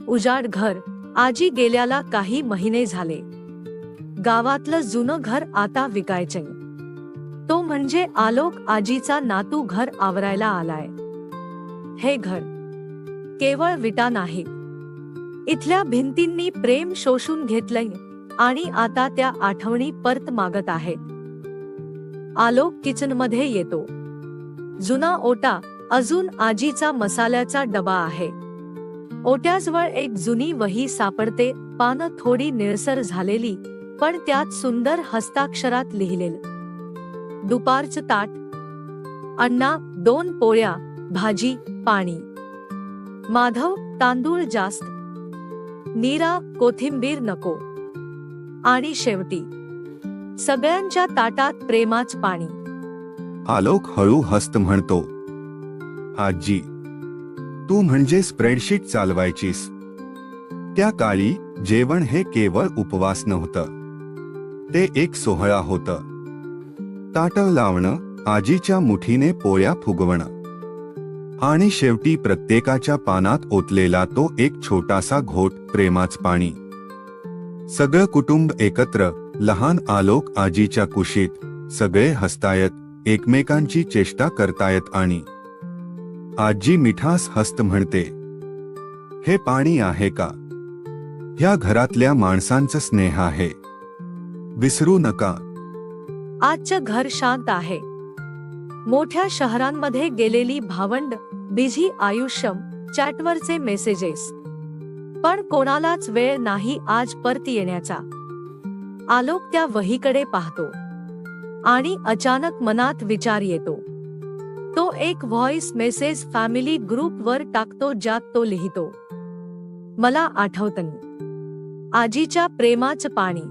उजाड घर. आजी गेल्याला काही महिने झाले. गावातलं जुनं घर आता विकायचंय. तो म्हणजे आलोक आजीचा नातू घर आवरायला आलाय. हे घर केवळ विटा नाही, इथल्या भिंतींनी प्रेम शोषून घेतलंय आणि आता त्या आठवणी परत मागत आहेत. आलोक किचनमध्ये येतो. जुना ओटा, अजून आजीचा मसाल्याचा डबा आहे. ओट्याजवळ एक जुनी वही सापडते, पानं थोडी निळसर झालेली, पण त्यात सुंदर हस्ताक्षरात लिहिलेलं. दुपारचं ताट. अण्णा 2 पोळ्या, भाजी, पाणी. माधव तांदूळ जास्त. नीरा कोथिंबीर नको. आणि शेवटी सगळ्यांच्या ताटात प्रेमाच पाणी. आलोक हळू हस्त म्हणतो, आजी, तू म्हणजे स्प्रेडशीट चालवायचीस. त्या काळी जेवण हे केवळ उपवास नव्हतं, ते एक सोहळा होतं. ताटं लावणं, आजीच्या मुठीने पोळ्या फुगवणं आणि शेवटी प्रत्येकाच्या पानात ओतलेला तो एक छोटासा घोट, प्रेमाच पाणी. सगळं कुटुंब एकत्र, लहान आलोक आजीच्या कुशीत. सगळे हसतायत, एकमेकांची चेष्टा करतायत आणि आजी मिठास हस्त म्हणते, हे पाणी आहे का? ह्या घरातल्या माणसांचं स्नेह आहे, विसरू नका. आजचं घर शांत आहे. मोठ्या शहरांमध्ये गेलेली भावंड, बिझी आयुष्य, चॅटवरचे मेसेजेस, पण कोणालाच वेळ नाही आज परत येण्याचा. आलोक त्या वहीकडे पाहतो आणि अचानक मनात विचार येतो. तो एक व्हॉइस मेसेज फॅमिली ग्रुपवर टाकतो, ज्यात तो लिहितो, मला आठवतं आजीच्या प्रेमाचं पाणी.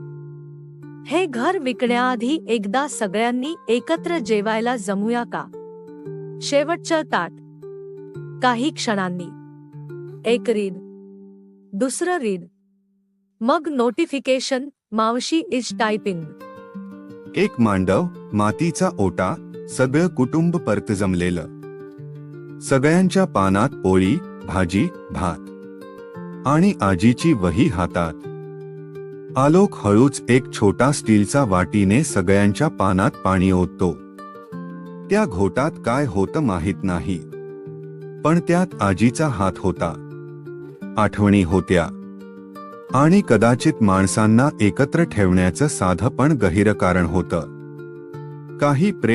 हे घर विकण्याआधी एकदा सगळ्यांनी एकत्र जेवायला जमूया का? शेवटचं ताट. काही क्षणांनी एक रीड, दुसरं रीड, मग नोटिफिकेशन, मावशी इज टायपिंग. एक मांडव, मातीचा ओटा, सगळं कुटुंब परत जमलेलं. सगळ्यांच्या पानात पोळी, भाजी, भात आणि आजीची वही हातात. आलोक हळूच एक छोटा स्टीलचा वाटीने सगळ्यांच्या पानात पाणी ओततो. त्या घोटात काय होतं माहित नाही, पण त्यात आजीचा हात होता, आठवणी होत्या आणि कदाचित माणसांना एकत्र ठेवण्याचं साधं पण गहिरं कारण होतं. काही प्रेम